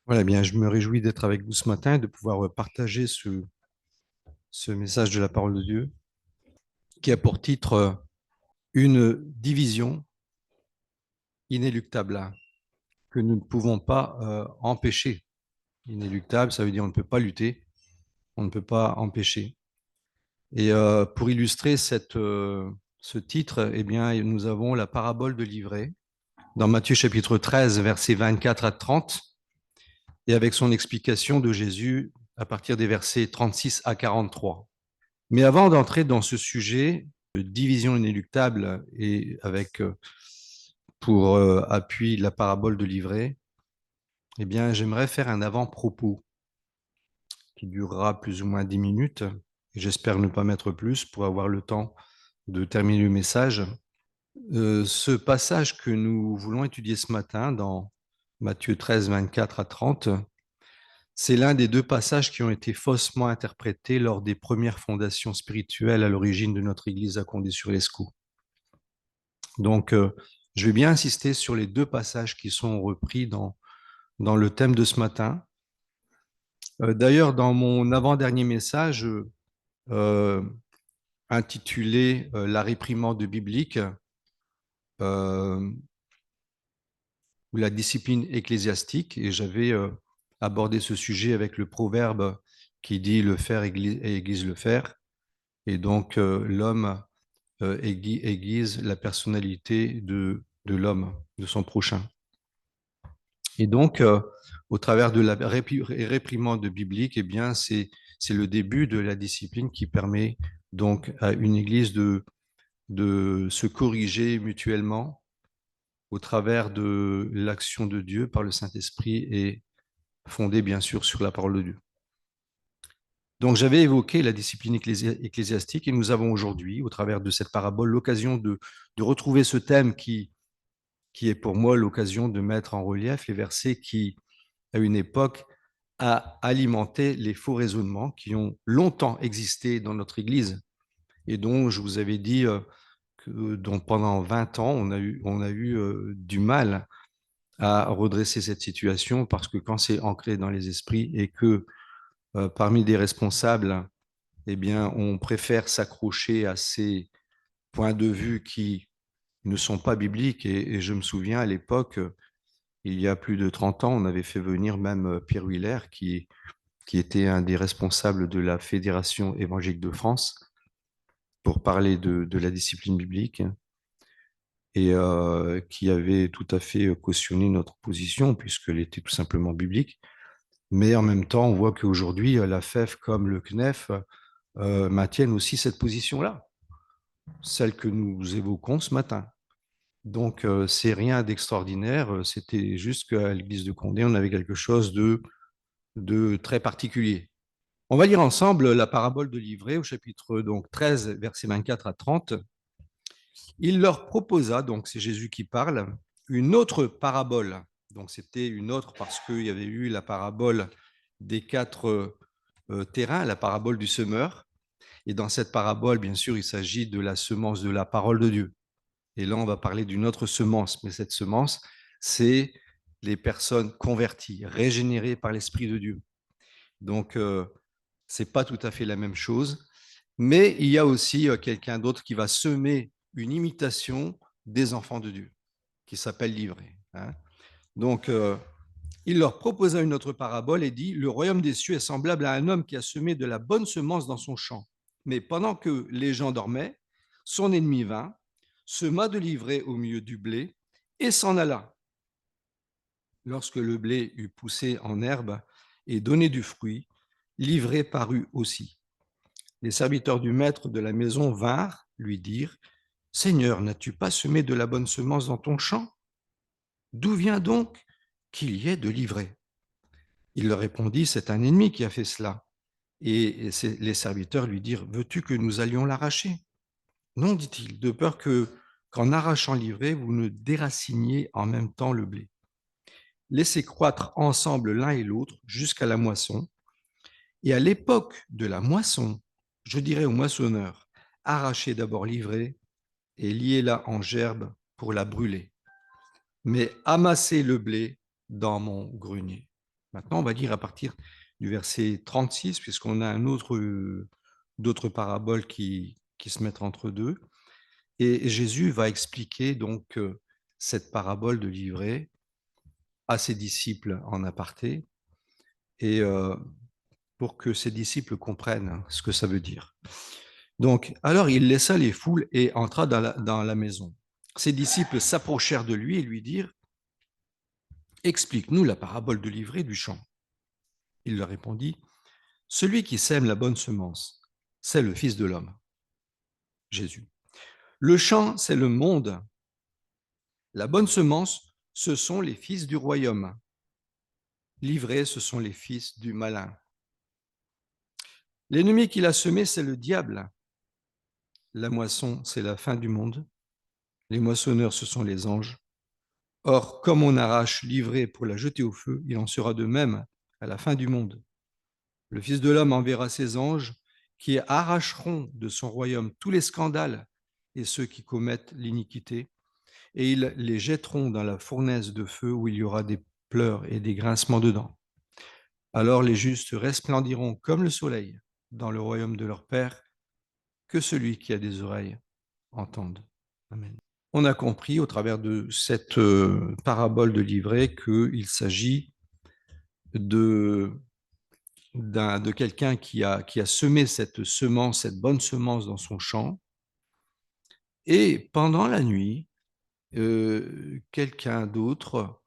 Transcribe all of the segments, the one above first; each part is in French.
Voilà, eh bien, je me réjouis d'être avec vous ce matin et de pouvoir partager ce message de la parole de Dieu qui a pour titre Une division inéluctable que nous ne pouvons pas empêcher. Inéluctable, ça veut dire on ne peut pas lutter, on ne peut pas empêcher. Et pour illustrer ce titre, eh bien, nous avons la parabole de l'ivraie dans Matthieu chapitre 13, versets 24 à 30, et avec son explication de Jésus à partir des versets 36 à 43. Mais avant d'entrer dans ce sujet de division inéluctable et avec pour appui la parabole de l'ivraie, eh bien, j'aimerais faire un avant-propos qui durera plus ou moins 10 minutes. Et j'espère ne pas mettre plus pour avoir le temps de terminer le message. Ce passage que nous voulons étudier ce matin dans Matthieu 13, 24 à 30, c'est l'un des deux passages qui ont été faussement interprétés lors des premières fondations spirituelles à l'origine de notre Église à Condé-sur-Lescaut. Donc, je vais bien insister sur les deux passages qui sont repris dans le thème de ce matin. D'ailleurs, dans mon avant-dernier message euh, intitulé La réprimande biblique euh, ou la discipline ecclésiastique, et j'avais abordé ce sujet avec le proverbe qui dit le faire aiguise le fer, et donc l'homme aiguise la personnalité de l'homme, de son prochain. Et donc, au travers de la réprimande biblique, eh bien, c'est le début de la discipline qui permet donc à une église de se corriger mutuellement au travers de l'action de Dieu par le Saint-Esprit et fondée bien sûr sur la parole de Dieu. Donc, j'avais évoqué la discipline ecclésiastique et nous avons aujourd'hui, au travers de cette parabole, l'occasion de retrouver ce thème qui est pour moi l'occasion de mettre en relief les versets qui, à une époque, a alimenté les faux raisonnements qui ont longtemps existé dans notre Église et dont je vous avais dit que dont pendant 20 ans, on a eu du mal à redresser cette situation parce que quand c'est ancré dans les esprits et que parmi des responsables, eh bien, on préfère s'accrocher à ces points de vue qui ne sont pas bibliques. Et je me souviens à l'époque, il y a plus de 30 ans, on avait fait venir même Pierre Huiller, qui était un des responsables de la Fédération évangélique de France, pour parler de la discipline biblique, et qui avait tout à fait cautionné notre position, puisqu'elle était tout simplement biblique. Mais en même temps, on voit qu'aujourd'hui, la FEF comme le CNEF maintiennent aussi cette position-là, celle que nous évoquons ce matin. Donc, c'est rien d'extraordinaire, c'était juste qu'à l'église de Condé, on avait quelque chose de très particulier. On va lire ensemble la parabole de l'ivraie au chapitre donc 13, versets 24 à 30. Il leur proposa, donc c'est Jésus qui parle, une autre parabole. Donc c'était une autre parce qu'il y avait eu la parabole des quatre terrains, la parabole du semeur. Et dans cette parabole, bien sûr, il s'agit de la semence de la parole de Dieu. Et là, on va parler d'une autre semence. Mais cette semence, c'est les personnes converties, régénérées par l'Esprit de Dieu. Donc, c'est pas tout à fait la même chose. Mais il y a aussi quelqu'un d'autre qui va semer une imitation des enfants de Dieu, qui s'appelle l'ivraie. Hein. Donc, il leur proposa une autre parabole et dit, le royaume des cieux est semblable à un homme qui a semé de la bonne semence dans son champ. Mais pendant que les gens dormaient, son ennemi vint, sema de l'ivraie au milieu du blé et s'en alla. Lorsque le blé eut poussé en herbe et donné du fruit, l'ivraie parut aussi. Les serviteurs du maître de la maison vinrent lui dire, Seigneur, n'as-tu pas semé de la bonne semence dans ton champ? D'où vient donc qu'il y ait de l'ivraie? Il leur répondit, c'est un ennemi qui a fait cela. Et les serviteurs lui dirent, veux-tu que nous allions l'arracher? Non, dit-il, de peur que, qu'en arrachant l'ivraie, vous ne déraciniez en même temps le blé. Laissez croître ensemble l'un et l'autre jusqu'à la moisson. Et à l'époque de la moisson, je dirais au moissonneur, arrachez d'abord l'ivraie et liez-la en gerbe pour la brûler. Mais amassez le blé dans mon grenier. Maintenant, on va lire à partir du verset 36, puisqu'on a d'autres paraboles qui se mettent entre deux. Et Jésus va expliquer donc cette parabole de l'ivraie à ses disciples en aparté, et pour que ses disciples comprennent ce que ça veut dire. Donc, alors il laissa les foules et entra dans la maison. Ses disciples s'approchèrent de lui et lui dirent, explique-nous la parabole de l'ivraie du champ. Il leur répondit, celui qui sème la bonne semence, c'est le Fils de l'homme, Jésus. Le champ, c'est le monde. La bonne semence, ce sont les fils du royaume. L'ivraie, ce sont les fils du malin. L'ennemi qu'il a semé, c'est le diable. La moisson, c'est la fin du monde. Les moissonneurs, ce sont les anges. Or, comme on arrache l'ivraie pour la jeter au feu, il en sera de même à la fin du monde. Le Fils de l'homme enverra ses anges qui arracheront de son royaume tous les scandales et ceux qui commettent l'iniquité, et ils les jetteront dans la fournaise de feu où il y aura des pleurs et des grincements de dents. Alors les justes resplendiront comme le soleil dans le royaume de leur Père. Que celui qui a des oreilles entende. Amen. On a compris au travers de cette parabole de l'ivraie qu'il s'agit de, de quelqu'un qui a semé cette semence, cette bonne semence dans son champ, et pendant la nuit, quelqu'un d'autre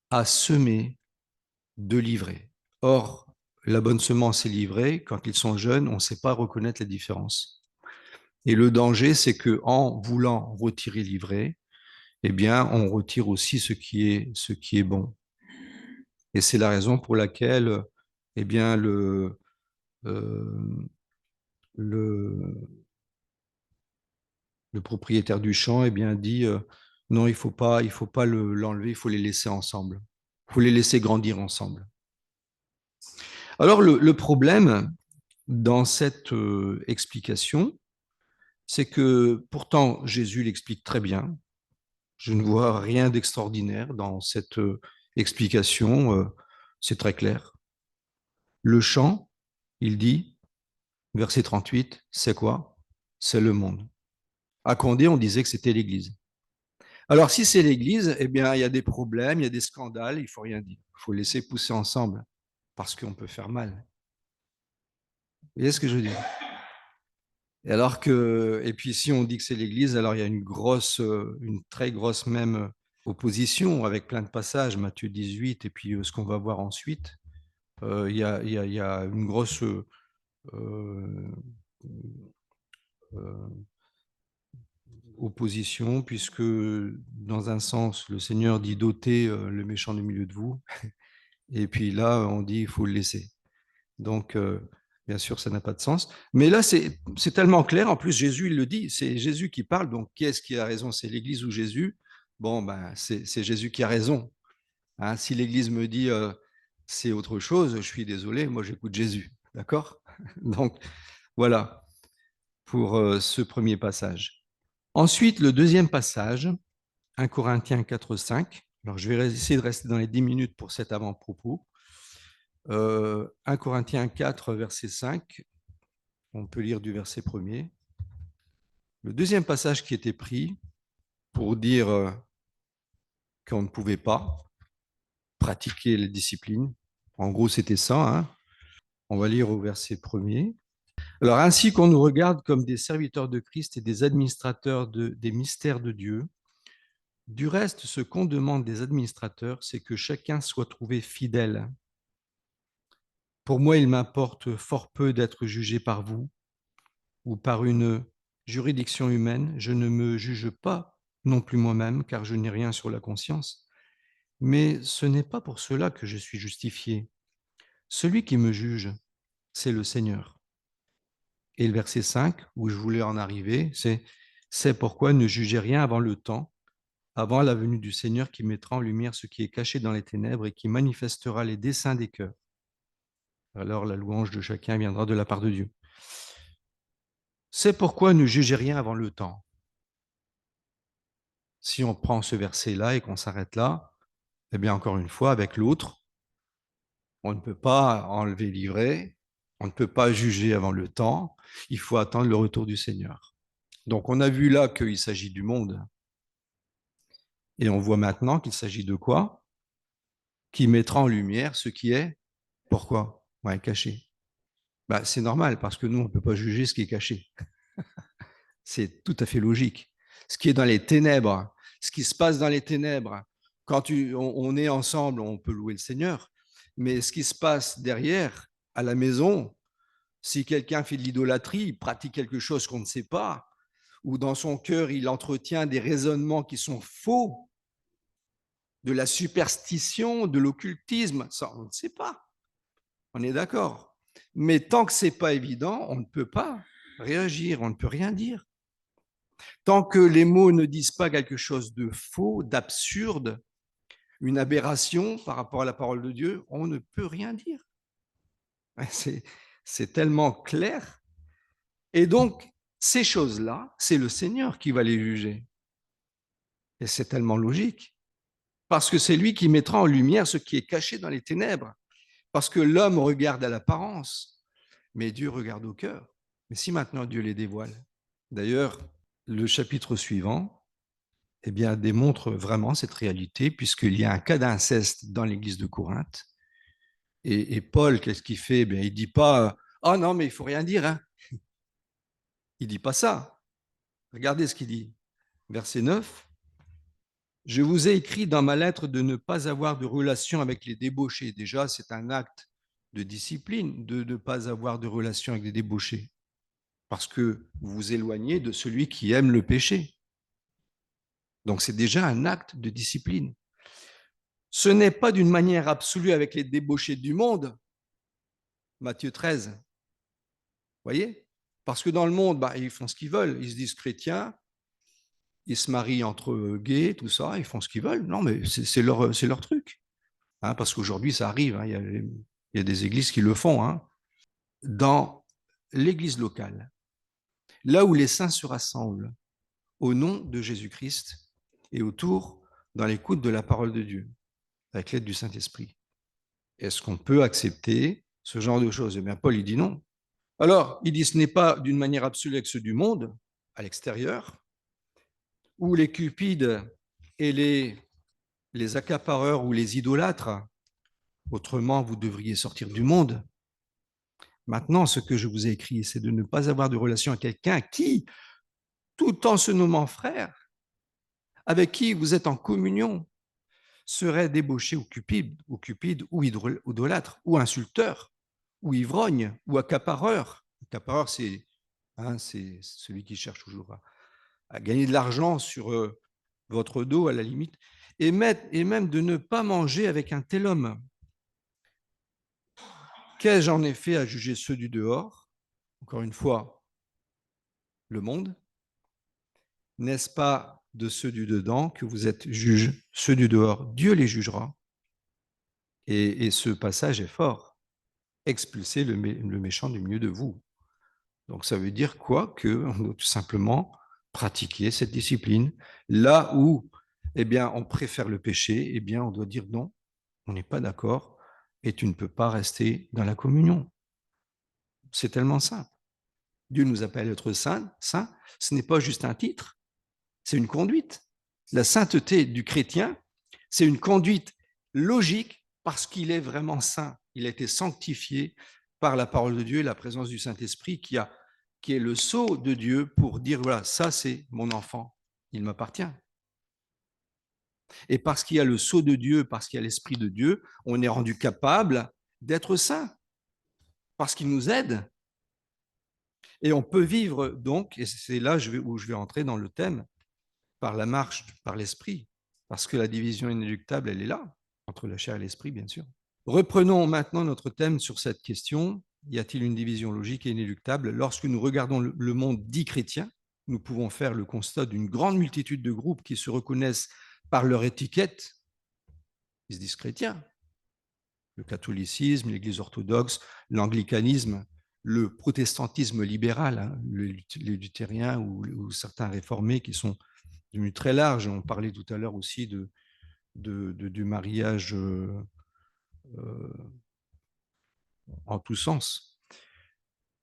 a semé de l'ivraie. Or, la bonne semence et l'ivraie, quand ils sont jeunes, on ne sait pas reconnaître la différence. Et le danger, c'est que en voulant retirer l'ivraie, eh bien, on retire aussi ce qui est bon. Et c'est la raison pour laquelle, eh bien, euh, le, le propriétaire du champ, eh bien, dit non, il faut pas l'enlever, il faut les laisser ensemble. Il faut les laisser grandir ensemble. Alors, le problème dans cette explication, c'est que pourtant Jésus l'explique très bien. Je ne vois rien d'extraordinaire dans cette explication. C'est très clair. Le champ, il dit, verset 38, c'est quoi? C'est le monde. À Condé, on disait que c'était l'Église. Alors, si c'est l'Église, eh bien, il y a des problèmes, il y a des scandales, il ne faut rien dire. Il faut laisser pousser ensemble, parce qu'on peut faire mal. Vous voyez ce que je veux dire? Et puis si on dit que c'est l'Église, alors il y a une très grosse même opposition avec plein de passages, Matthieu 18, et puis ce qu'on va voir ensuite. Il y a une grosse euh, opposition, puisque dans un sens, le Seigneur dit d'ôter le méchant du milieu de vous, et puis là, on dit il faut le laisser. Donc, bien sûr, ça n'a pas de sens. Mais là, c'est tellement clair. En plus, Jésus, il le dit. C'est Jésus qui parle. Donc, qui est-ce qui a raison? C'est l'Église ou Jésus? Bon, ben, c'est Jésus qui a raison. Hein, si l'Église me dit c'est autre chose, je suis désolé. Moi, j'écoute Jésus. D'accord? Donc, voilà pour ce premier passage. Ensuite, le deuxième passage, 1 Corinthiens 4, 5. Alors, je vais essayer de rester dans les 10 minutes pour cet avant-propos. 1 Corinthiens 4, verset 5. On peut lire du verset premier. Le deuxième passage qui était pris pour dire qu'on ne pouvait pas pratiquer les disciplines. En gros, c'était ça. Hein. On va lire au verset premier. Alors, ainsi qu'on nous regarde comme des serviteurs de Christ et des administrateurs des mystères de Dieu, du reste, ce qu'on demande des administrateurs, c'est que chacun soit trouvé fidèle. Pour moi, il m'importe fort peu d'être jugé par vous ou par une juridiction humaine. Je ne me juge pas non plus moi-même, car je n'ai rien sur la conscience. Mais ce n'est pas pour cela que je suis justifié. Celui qui me juge, c'est le Seigneur. Et le verset 5, où je voulais en arriver, c'est pourquoi ne jugez rien avant le temps, avant la venue du Seigneur qui mettra en lumière ce qui est caché dans les ténèbres et qui manifestera les desseins des cœurs. Alors la louange de chacun viendra de la part de Dieu. C'est pourquoi ne jugez rien avant le temps. Si on prend ce verset-là et qu'on s'arrête là, eh bien encore une fois, avec l'autre, On ne peut pas enlever l'ivraie, on ne peut pas juger avant le temps, il faut attendre le retour du Seigneur. Donc on a vu là qu'il s'agit du monde, et on voit maintenant qu'il s'agit de quoi? Qui mettra en lumière ce qui est, pourquoi? Ouais, caché. Bah, c'est normal, parce que nous, on ne peut pas juger ce qui est caché. C'est tout à fait logique. Ce qui est dans les ténèbres, ce qui se passe dans les ténèbres, quand on est ensemble, on peut louer le Seigneur, mais ce qui se passe derrière, à la maison, si quelqu'un fait de l'idolâtrie, il pratique quelque chose qu'on ne sait pas, ou dans son cœur, il entretient des raisonnements qui sont faux, de la superstition, de l'occultisme, ça, on ne sait pas. On est d'accord. Mais tant que ce n'est pas évident, on ne peut pas réagir, on ne peut rien dire. Tant que les mots ne disent pas quelque chose de faux, d'absurde, une aberration par rapport à la parole de Dieu, on ne peut rien dire. C'est tellement clair. Et donc, ces choses-là, c'est le Seigneur qui va les juger. Et c'est tellement logique. Parce que c'est lui qui mettra en lumière ce qui est caché dans les ténèbres. Parce que l'homme regarde à l'apparence, mais Dieu regarde au cœur. Mais si maintenant Dieu les dévoile. D'ailleurs, le chapitre suivant, eh bien, démontre vraiment cette réalité, puisqu'il y a un cas d'inceste dans l'église de Corinthe. Et Paul, qu'est-ce qu'il fait? Il ne dit pas ah non, mais il ne faut rien dire. Hein. Il ne dit pas ça. Regardez ce qu'il dit. Verset 9. Je vous ai écrit dans ma lettre de ne pas avoir de relation avec les débauchés. Déjà, c'est un acte de discipline de ne pas avoir de relation avec les débauchés, parce que vous vous éloignez de celui qui aime le péché. Donc, c'est déjà un acte de discipline. Ce n'est pas d'une manière absolue avec les débauchés du monde. Matthieu 13. Vous voyez? Parce que dans le monde, ils font ce qu'ils veulent. Ils se disent chrétiens, ils se marient entre gays, tout ça, ils font ce qu'ils veulent. Non, mais c'est leur truc. Hein, parce qu'aujourd'hui, ça arrive. Hein, il y a des églises qui le font. Hein. Dans l'église locale, là où les saints se rassemblent au nom de Jésus-Christ et autour, dans l'écoute de la parole de Dieu, avec l'aide du Saint-Esprit. Est-ce qu'on peut accepter ce genre de choses? Eh bien, Paul, il dit non. Alors, il dit ce n'est pas d'une manière absolue avec ceux du monde, à l'extérieur, où les cupides et les accapareurs ou les idolâtres, autrement, vous devriez sortir du monde. Maintenant, ce que je vous ai écrit, c'est de ne pas avoir de relation avec quelqu'un qui, tout en se nommant frère, avec qui vous êtes en communion, serait débauché ou idolâtre, ou insulteur, ou ivrogne, ou accapareur. Accapareur, c'est celui qui cherche toujours à gagner de l'argent sur votre dos, à la limite, et même de ne pas manger avec un tel homme. Qu'ai-je en effet à juger ceux du dehors? Encore une fois, le monde. N'est-ce pas de ceux du dedans que vous êtes juges? Ceux du dehors, Dieu les jugera. Et ce passage est fort. Expulsez le méchant du milieu de vous. Donc ça veut dire quoi? Qu'on doit tout simplement pratiquer cette discipline. Là où on préfère le péché, on doit dire non, on n'est pas d'accord et tu ne peux pas rester dans la communion. C'est tellement simple. Dieu nous appelle à être saints. Saint, ce n'est pas juste un titre, c'est une conduite. La sainteté du chrétien, c'est une conduite logique parce qu'il est vraiment saint. Il a été sanctifié par la parole de Dieu et la présence du Saint-Esprit qui est le sceau de Dieu pour dire, voilà, ça c'est mon enfant, il m'appartient. Et parce qu'il y a le sceau de Dieu, parce qu'il y a l'Esprit de Dieu, on est rendu capable d'être saint, parce qu'il nous aide. Et on peut vivre donc, et c'est là où je vais entrer dans le thème, par la marche, par l'Esprit, parce que la division inéluctable, elle est là, entre la chair et l'Esprit, bien sûr. Reprenons maintenant notre thème sur cette question. Y a-t-il une division logique et inéluctable? Lorsque nous regardons le monde dit chrétien, nous pouvons faire le constat d'une grande multitude de groupes qui se reconnaissent par leur étiquette. Ils se disent chrétiens. Le catholicisme, l'Église orthodoxe, l'anglicanisme, le protestantisme libéral, hein, les luthériens ou certains réformés qui sont devenus très larges. On parlait tout à l'heure aussi du mariage en tous sens,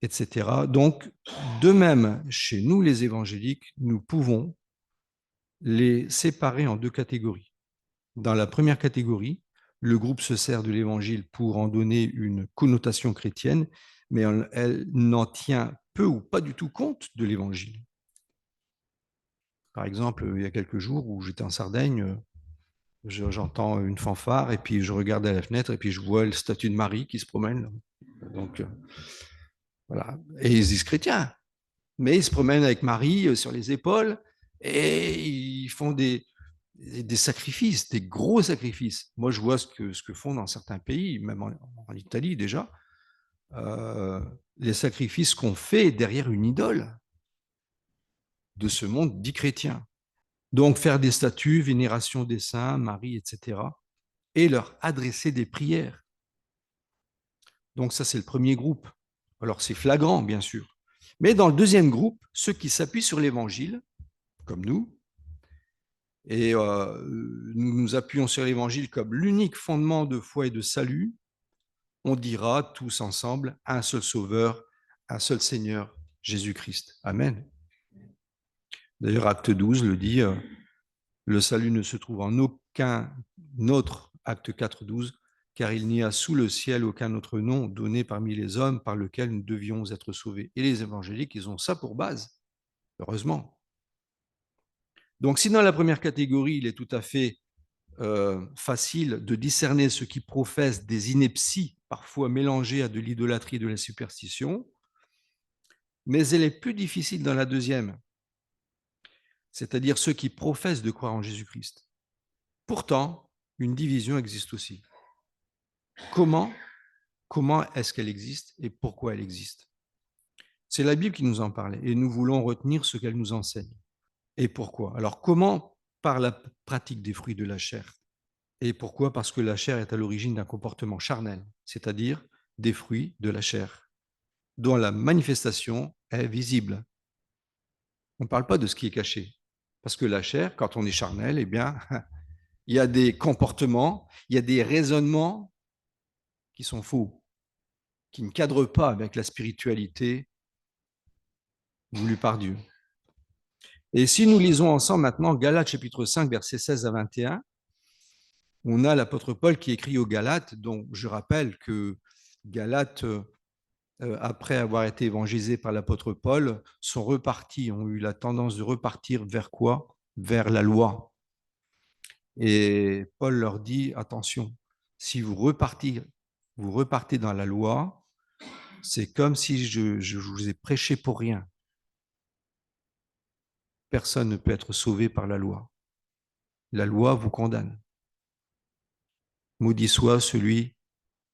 etc. Donc, de même, chez nous, les évangéliques, nous pouvons les séparer en deux catégories. Dans la première catégorie, le groupe se sert de l'évangile pour en donner une connotation chrétienne, mais elle n'en tient peu ou pas du tout compte de l'évangile. Par exemple, il y a quelques jours où j'étais en Sardaigne, j'entends une fanfare et puis je regarde à la fenêtre et puis je vois le statue de Marie qui se promène. Donc, voilà. Et ils se disent chrétiens, mais ils se promènent avec Marie sur les épaules et ils font des sacrifices, des gros sacrifices. Moi, je vois ce que font dans certains pays, même en Italie déjà, les sacrifices qu'on fait derrière une idole de ce monde dit chrétien. Donc, faire des statues, vénération des saints, Marie, etc., et leur adresser des prières. Donc, ça, c'est le premier groupe. Alors, c'est flagrant, bien sûr. Mais dans le deuxième groupe, ceux qui s'appuient sur l'évangile, comme nous, et nous nous appuyons sur l'évangile comme l'unique fondement de foi et de salut, on dira tous ensemble un seul Sauveur, un seul Seigneur, Jésus-Christ. Amen. D'ailleurs, Acte 12 le dit, le salut ne se trouve en aucun autre, Acte 4, 12, car il n'y a sous le ciel aucun autre nom donné parmi les hommes par lequel nous devions être sauvés. Et les évangéliques, ils ont ça pour base, heureusement. Donc, si dans la première catégorie, il est tout à fait facile de discerner ceux qui professent des inepties, parfois mélangées à de l'idolâtrie et de la superstition, mais elle est plus difficile dans la deuxième, c'est-à-dire ceux qui professent de croire en Jésus-Christ. Pourtant, une division existe aussi. Comment est-ce qu'elle existe et pourquoi elle existe? C'est la Bible qui nous en parle et nous voulons retenir ce qu'elle nous enseigne. Et pourquoi? Alors, comment? Par la pratique des fruits de la chair. Et pourquoi? Parce que la chair est à l'origine d'un comportement charnel, c'est-à-dire des fruits de la chair, dont la manifestation est visible. On ne parle pas de ce qui est caché. Parce que la chair, quand on est charnel, eh bien, il y a des comportements, il y a des raisonnements qui sont faux, qui ne cadrent pas avec la spiritualité voulue par Dieu. Et si nous lisons ensemble maintenant Galates chapitre 5, versets 16 à 21, on a l'apôtre Paul qui écrit aux Galates, dont je rappelle que Galates, après avoir été évangélisés par l'apôtre Paul, sont repartis, ont eu la tendance de repartir vers quoi? Vers la loi. Et Paul leur dit, attention, si vous repartez dans la loi, c'est comme si je vous ai prêché pour rien. Personne ne peut être sauvé par la loi. La loi vous condamne. Maudit soit celui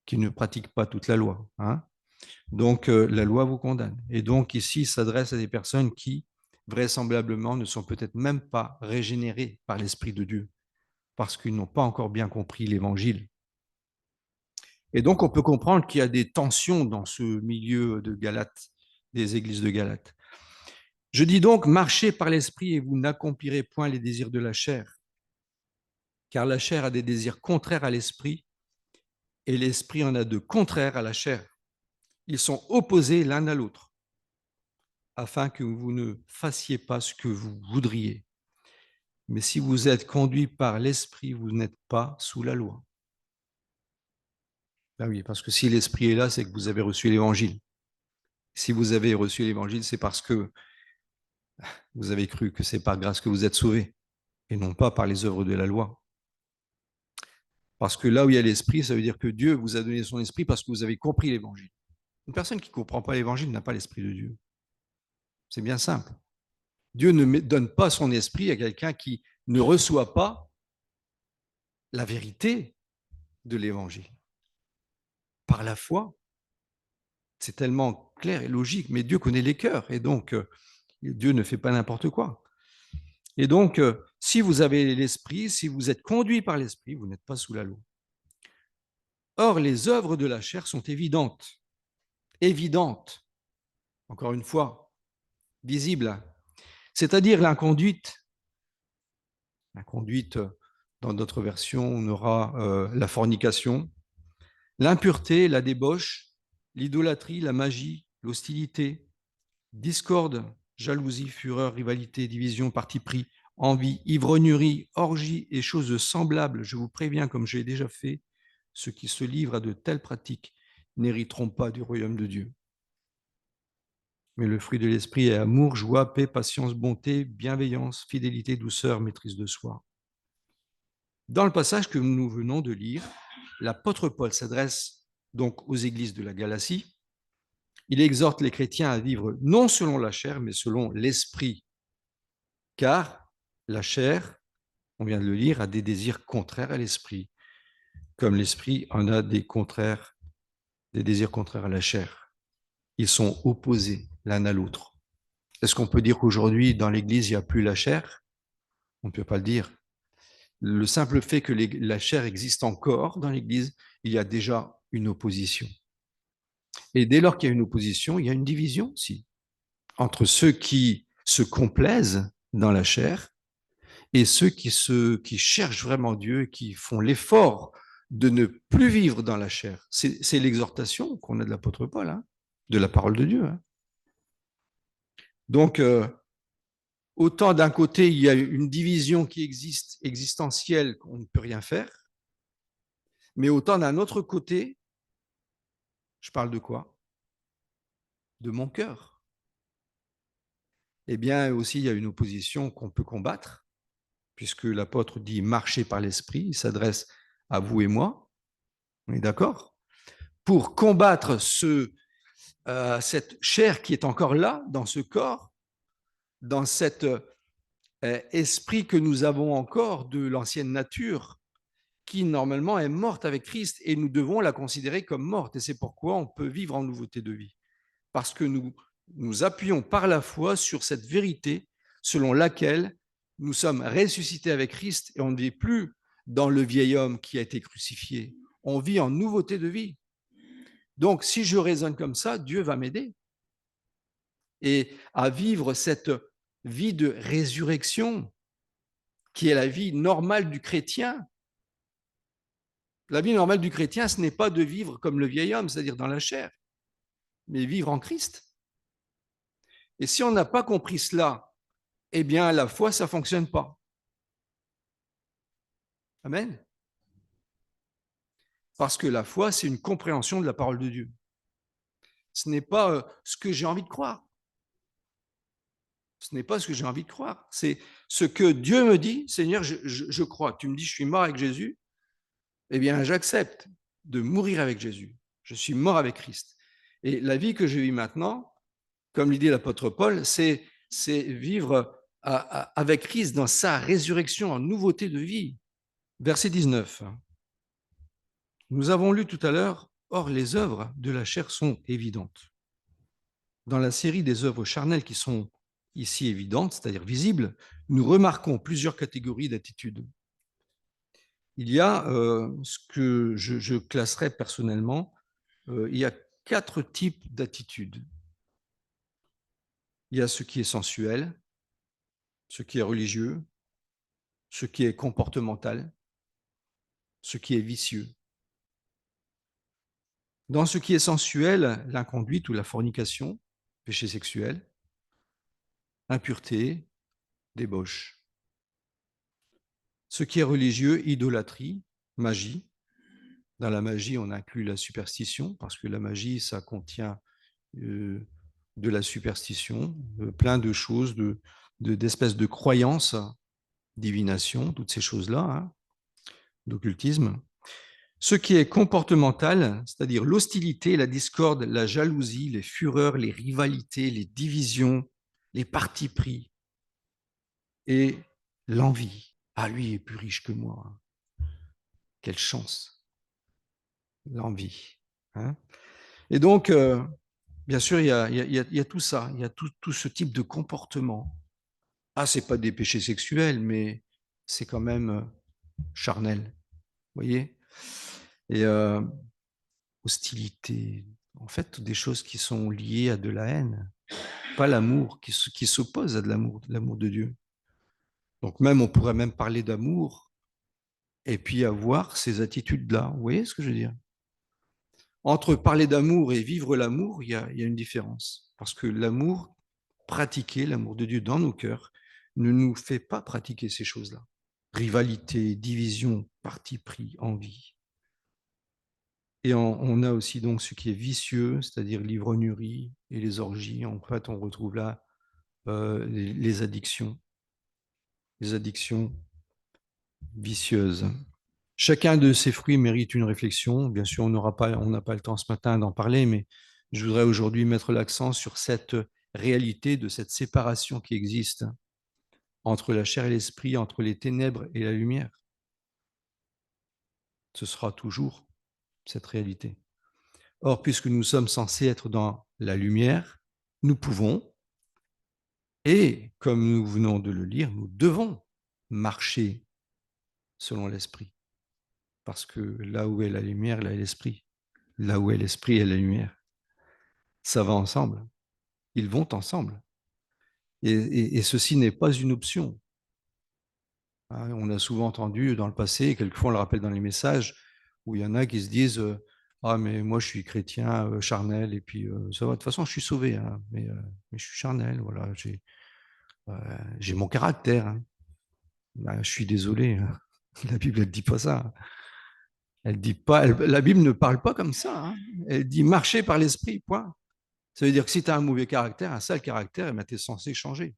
qui ne pratique pas toute la loi. Hein. Donc, la loi vous condamne. Et donc, ici, il s'adresse à des personnes qui, vraisemblablement, ne sont peut-être même pas régénérées par l'Esprit de Dieu, parce qu'ils n'ont pas encore bien compris l'Évangile. Et donc, on peut comprendre qu'il y a des tensions dans ce milieu de Galates, des églises de Galates. Je dis donc, marchez par l'Esprit et vous n'accomplirez point les désirs de la chair, car la chair a des désirs contraires à l'Esprit, et l'Esprit en a de contraires à la chair. Ils sont opposés l'un à l'autre, afin que vous ne fassiez pas ce que vous voudriez. Mais si vous êtes conduit par l'Esprit, vous n'êtes pas sous la loi. Ben oui, parce que si l'Esprit est là, c'est que vous avez reçu l'Évangile. Si vous avez reçu l'Évangile, c'est parce que vous avez cru que c'est par grâce que vous êtes sauvés, et non pas par les œuvres de la loi. Parce que là où il y a l'Esprit, ça veut dire que Dieu vous a donné son Esprit parce que vous avez compris l'Évangile. Une personne qui ne comprend pas l'Évangile n'a pas l'Esprit de Dieu. C'est bien simple. Dieu ne donne pas son Esprit à quelqu'un qui ne reçoit pas la vérité de l'Évangile. Par la foi, c'est tellement clair et logique, mais Dieu connaît les cœurs, et donc Dieu ne fait pas n'importe quoi. Et donc, si vous avez l'Esprit, si vous êtes conduit par l'Esprit, vous n'êtes pas sous la loi. Or, les œuvres de la chair sont évidentes, encore une fois, visibles, c'est-à-dire l'inconduite, dans d'autres versions, on aura la fornication, l'impureté, la débauche, l'idolâtrie, la magie, l'hostilité, discorde, jalousie, fureur, rivalité, division, parti pris, envie, ivrognerie, orgie et choses semblables. Je vous préviens, comme j'ai déjà fait, ceux qui se livrent à de telles pratiques n'hériteront pas du royaume de Dieu. Mais le fruit de l'esprit est amour, joie, paix, patience, bonté, bienveillance, fidélité, douceur, maîtrise de soi. Dans le passage que nous venons de lire, l'apôtre Paul s'adresse donc aux églises de la Galatie. Il exhorte les chrétiens à vivre non selon la chair, mais selon l'esprit, car la chair, on vient de le lire, a des désirs contraires à l'esprit, comme l'esprit en a des contraires, des désirs contraires à la chair. Ils sont opposés l'un à l'autre. Est-ce qu'on peut dire qu'aujourd'hui, dans l'Église, il n'y a plus la chair? On ne peut pas le dire. Le simple fait que la chair existe encore dans l'Église, il y a déjà une opposition. Et dès lors qu'il y a une opposition, il y a une division aussi entre ceux qui se complaisent dans la chair et ceux qui cherchent vraiment Dieu, qui font l'effort de ne plus vivre dans la chair. C'est l'exhortation qu'on a de l'apôtre Paul, hein, de la parole de Dieu. Hein. Donc, autant d'un côté, il y a une division qui existe, existentielle, qu'on ne peut rien faire, mais autant d'un autre côté, je parle de quoi? De mon cœur. Eh bien, aussi, il y a une opposition qu'on peut combattre, puisque l'apôtre dit marcher par l'esprit, il s'adresse à vous et moi, on est d'accord? Pour combattre cette chair qui est encore là, dans ce corps, dans cet esprit que nous avons encore de l'ancienne nature, qui normalement est morte avec Christ, et nous devons la considérer comme morte. Et c'est pourquoi on peut vivre en nouveauté de vie. Parce que nous appuyons par la foi sur cette vérité selon laquelle nous sommes ressuscités avec Christ et on ne vit plus dans le vieil homme qui a été crucifié. On vit en nouveauté de vie. Donc, si je raisonne comme ça, Dieu va m'aider et à vivre cette vie de résurrection qui est la vie normale du chrétien. La vie normale du chrétien, ce n'est pas de vivre comme le vieil homme, c'est-à-dire dans la chair, mais vivre en Christ. Et si on n'a pas compris cela, eh bien, la foi, ça ne fonctionne pas. Amen. Parce que la foi, c'est une compréhension de la parole de Dieu. Ce n'est pas ce que j'ai envie de croire. Ce n'est pas ce que j'ai envie de croire. C'est ce que Dieu me dit, Seigneur, je crois. Tu me dis, je suis mort avec Jésus. Eh bien, j'accepte de mourir avec Jésus. Je suis mort avec Christ. Et la vie que je vis maintenant, comme le dit l'apôtre Paul, c'est vivre avec Christ dans sa résurrection en nouveauté de vie. Verset 19. Nous avons lu tout à l'heure, or les œuvres de la chair sont évidentes. Dans la série des œuvres charnelles qui sont ici évidentes, c'est-à-dire visibles, nous remarquons plusieurs catégories d'attitudes. Il y a ce que je classerais personnellement, il y a 4 types d'attitudes. Il y a ce qui est sensuel, ce qui est religieux, ce qui est comportemental, ce qui est vicieux. Dans ce qui est sensuel, l'inconduite ou la fornication, péché sexuel, impureté, débauche. Ce qui est religieux, idolâtrie, magie. Dans la magie, on inclut la superstition, parce que la magie, ça contient de la superstition, plein de choses, d'espèces de croyances, divination, toutes ces choses-là, hein, d'occultisme. Ce qui est comportemental, c'est-à-dire l'hostilité, la discorde, la jalousie, les fureurs, les rivalités, les divisions, les partis pris et l'envie. Ah, lui est plus riche que moi. Quelle chance. L'envie. Hein. Et donc, bien sûr, il y a tout ça, il y a tout ce type de comportement. Ah, ce n'est pas des péchés sexuels, mais c'est quand même charnel. Vous voyez? Et hostilité, en fait, des choses qui sont liées à de la haine, pas l'amour, qui s'oppose à de l'amour de Dieu. Donc même, on pourrait même parler d'amour et puis avoir ces attitudes-là. Vous voyez ce que je veux dire? Entre parler d'amour et vivre l'amour, il y a une différence. Parce que l'amour, pratiquer l'amour de Dieu dans nos cœurs, ne nous fait pas pratiquer ces choses-là. Rivalité, division, parti pris, envie. Et on a aussi donc ce qui est vicieux, c'est-à-dire l'ivrognerie et les orgies. En fait, on retrouve là les addictions vicieuses. Chacun de ces fruits mérite une réflexion. Bien sûr, on n'a pas le temps ce matin d'en parler, mais je voudrais aujourd'hui mettre l'accent sur cette réalité de cette séparation qui existe entre la chair et l'esprit, entre les ténèbres et la lumière. Ce sera toujours cette réalité. Or, puisque nous sommes censés être dans la lumière, nous pouvons, et comme nous venons de le lire, nous devons marcher selon l'esprit. Parce que là où est la lumière, là est l'esprit. Là où est l'esprit est la lumière. Ça va ensemble. Ils vont ensemble. Et ceci n'est pas une option. On a souvent entendu dans le passé, et quelquefois on le rappelle dans les messages, où il y en a qui se disent ah, mais moi je suis chrétien charnel, et puis ça va, de toute façon je suis sauvé, hein, mais je suis charnel, voilà, j'ai mon caractère. Hein. Ben, je suis désolé, hein. La Bible ne dit pas ça. Elle dit pas, la Bible ne parle pas comme ça. Hein. Elle dit marcher par l'esprit, point. Ça veut dire que si tu as un mauvais caractère, un sale caractère, eh ben, tu es censé changer.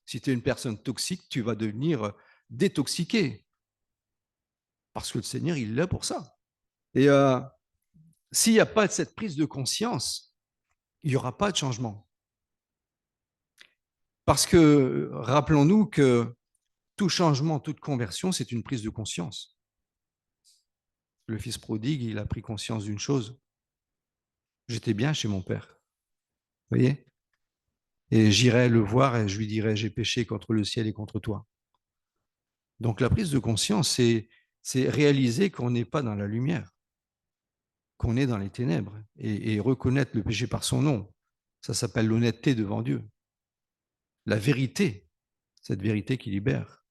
Si tu es une personne toxique, tu vas devenir détoxiqué. Parce que le Seigneur, il est là pour ça. Et s'il n'y a pas de cette prise de conscience, il n'y aura pas de changement. Parce que rappelons-nous que tout changement, toute conversion, c'est une prise de conscience. Le fils prodigue, il a pris conscience d'une chose. J'étais bien chez mon père. Vous voyez? Et j'irai le voir et je lui dirai, j'ai péché contre le ciel et contre toi. Donc la prise de conscience, c'est réaliser qu'on n'est pas dans la lumière, qu'on est dans les ténèbres et reconnaître le péché par son nom. Ça s'appelle l'honnêteté devant Dieu. La vérité, cette vérité qui libère.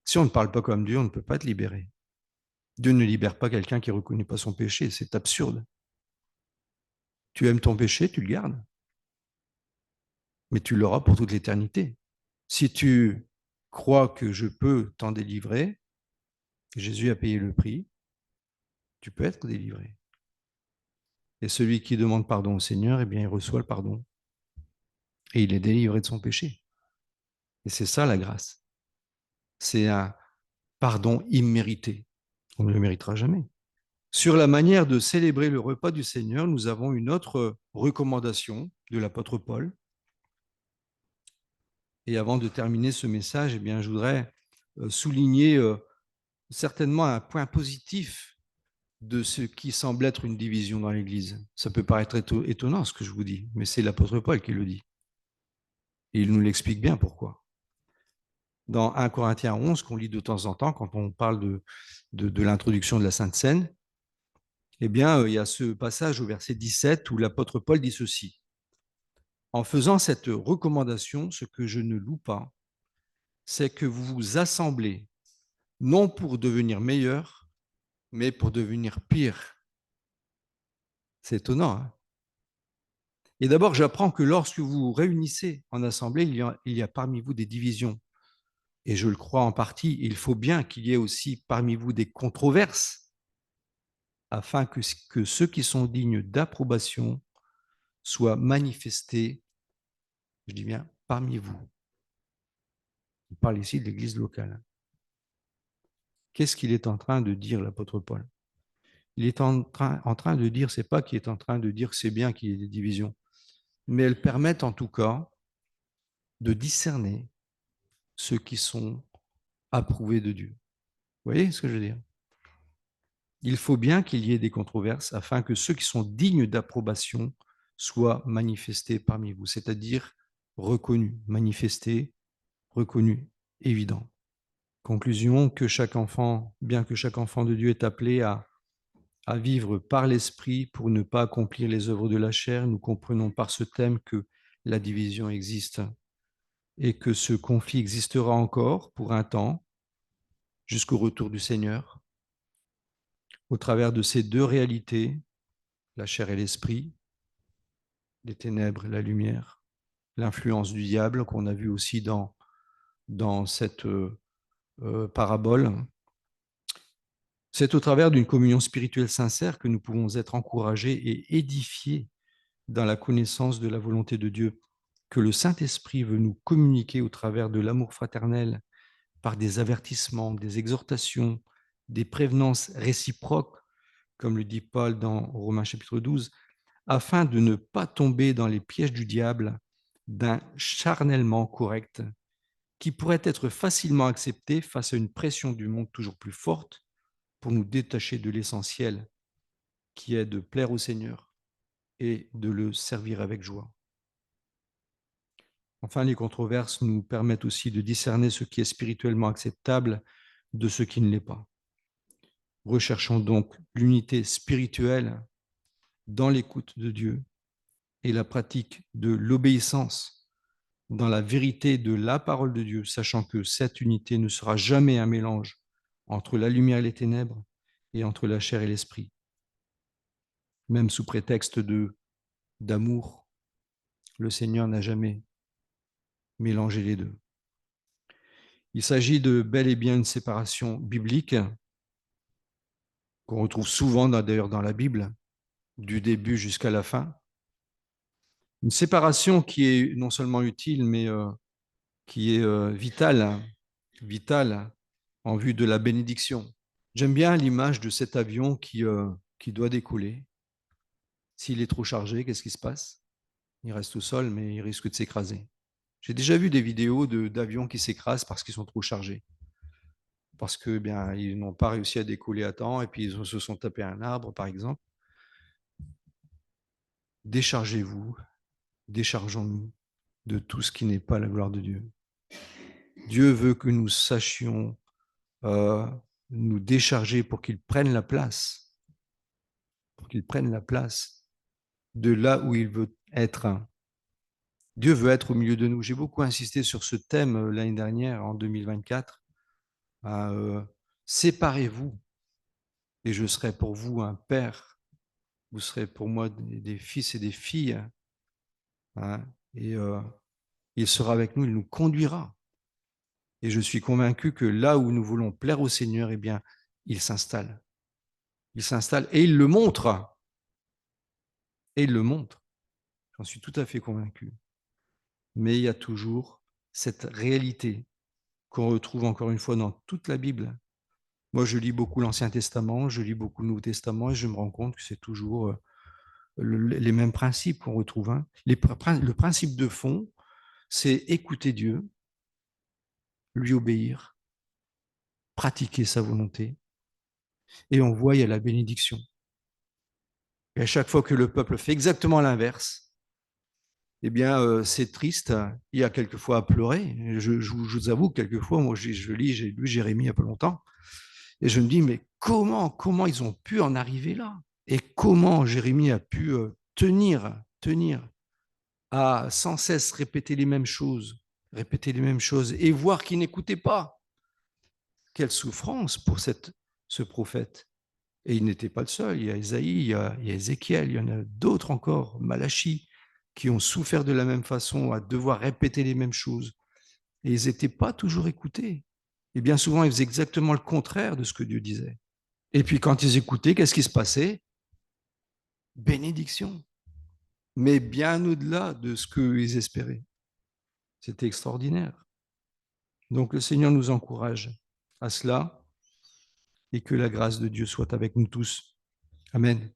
Si on ne parle pas comme Dieu, on ne peut pas être libéré. Dieu ne libère pas quelqu'un qui ne reconnaît pas son péché. C'est absurde. Tu aimes ton péché, tu le gardes. Mais tu l'auras pour toute l'éternité. Si tu crois que je peux t'en délivrer, Jésus a payé le prix, tu peux être délivré. Et celui qui demande pardon au Seigneur, eh bien, il reçoit le pardon. Et il est délivré de son péché. Et c'est ça la grâce. C'est un pardon immérité. On ne le méritera jamais. Sur la manière de célébrer le repas du Seigneur, nous avons une autre recommandation de l'apôtre Paul. Et avant de terminer ce message, eh bien, je voudrais souligner certainement un point positif de ce qui semble être une division dans l'Église. Ça peut paraître étonnant ce que je vous dis, mais c'est l'apôtre Paul qui le dit. Et il nous l'explique bien pourquoi. Dans 1 Corinthiens 11, qu'on lit de temps en temps, quand on parle de l'introduction de la Sainte Seine, eh bien, il y a ce passage au verset 17 où l'apôtre Paul dit ceci. En faisant cette recommandation, ce que je ne loue pas, c'est que vous vous assemblez, non pour devenir meilleur, mais pour devenir pire. C'est étonnant. Hein. Et d'abord, j'apprends que lorsque vous vous réunissez en assemblée, il y a parmi vous des divisions. Et je le crois en partie, il faut bien qu'il y ait aussi parmi vous des controverses, afin que ceux qui sont dignes d'approbation soient manifestés, je dis bien, parmi vous. On parle ici de l'Église locale. Qu'est-ce qu'il est en train de dire, l'apôtre Paul? Il est en train de dire, c'est pas qu'il est en train de dire que c'est bien qu'il y ait des divisions, mais elles permettent en tout cas de discerner ceux qui sont approuvés de Dieu. Vous voyez ce que je veux dire? Il faut bien qu'il y ait des controverses afin que ceux qui sont dignes d'approbation soient manifestés parmi vous, c'est-à-dire reconnus, manifestés, reconnus, évidents. Conclusion, que chaque enfant, bien que chaque enfant de Dieu est appelé à vivre par l'esprit pour ne pas accomplir les œuvres de la chair, nous comprenons par ce thème que la division existe et que ce conflit existera encore pour un temps jusqu'au retour du Seigneur. Au travers de ces deux réalités, la chair et l'esprit, les ténèbres et la lumière, l'influence du diable qu'on a vu aussi dans cette parabole. C'est au travers d'une communion spirituelle sincère que nous pouvons être encouragés et édifiés dans la connaissance de la volonté de Dieu, que le Saint-Esprit veut nous communiquer au travers de l'amour fraternel, par des avertissements, des exhortations, des prévenances réciproques, comme le dit Paul dans Romains chapitre 12, afin de ne pas tomber dans les pièges du diable d'un charnellement correct qui pourrait être facilement accepté face à une pression du monde toujours plus forte pour nous détacher de l'essentiel qui est de plaire au Seigneur et de le servir avec joie. Enfin, les controverses nous permettent aussi de discerner ce qui est spirituellement acceptable de ce qui ne l'est pas. Recherchons donc l'unité spirituelle dans l'écoute de Dieu et la pratique de l'obéissance dans la vérité de la parole de Dieu, sachant que cette unité ne sera jamais un mélange entre la lumière et les ténèbres et entre la chair et l'esprit. Même sous prétexte d'amour, le Seigneur n'a jamais mélangé les deux. Il s'agit de bel et bien une séparation biblique qu'on retrouve souvent d'ailleurs dans la Bible, du début jusqu'à la fin. Une séparation qui est non seulement utile, mais qui est vitale en vue de la bénédiction. J'aime bien l'image de cet avion qui doit décoller. S'il est trop chargé, qu'est-ce qui se passe? Il reste au sol, mais il risque de s'écraser. J'ai déjà vu des vidéos d'avions qui s'écrasent parce qu'ils sont trop chargés, parce que bien ils n'ont pas réussi à décoller à temps et puis ils se sont tapés un arbre, par exemple. Déchargez-vous, déchargeons-nous de tout ce qui n'est pas la gloire de Dieu. Dieu veut que nous sachions euh, nous décharger pour qu'il prenne la place, pour qu'il prenne la place de là où il veut être. Dieu veut être au milieu de nous. J'ai beaucoup insisté sur ce thème l'année dernière, en 2024. Séparez-vous et je serai pour vous un père. Vous serez pour moi des fils et des filles. Hein, et il sera avec nous, il nous conduira. Et je suis convaincu que là où nous voulons plaire au Seigneur, eh bien, il s'installe. Il s'installe et il le montre. Et il le montre. J'en suis tout à fait convaincu. Mais il y a toujours cette réalité qu'on retrouve encore une fois dans toute la Bible. Moi, je lis beaucoup l'Ancien Testament, je lis beaucoup le Nouveau Testament et je me rends compte que c'est toujours les mêmes principes qu'on retrouve. Hein. Le principe de fond, c'est écouter Dieu, lui obéir, pratiquer sa volonté et on voit, il y a la bénédiction. Et à chaque fois que le peuple fait exactement l'inverse, eh bien, c'est triste. Il y a quelquefois à pleurer. Je vous avoue, quelquefois, moi, j'ai lu Jérémie il n'y a pas longtemps, et je me dis, mais comment ils ont pu en arriver là? Et comment Jérémie a pu tenir à sans cesse répéter les mêmes choses, et voir qu'il n'écoutait pas. Quelle souffrance pour ce prophète. Et il n'était pas le seul. Il y a Ésaïe, il y a Ézéchiel, il y en a d'autres encore, Malachie, qui ont souffert de la même façon, à devoir répéter les mêmes choses. Et ils n'étaient pas toujours écoutés. Et bien souvent, ils faisaient exactement le contraire de ce que Dieu disait. Et puis quand ils écoutaient, qu'est-ce qui se passait? Bénédiction. Mais bien au-delà de ce qu'ils espéraient. C'était extraordinaire. Donc le Seigneur nous encourage à cela et que la grâce de Dieu soit avec nous tous. Amen.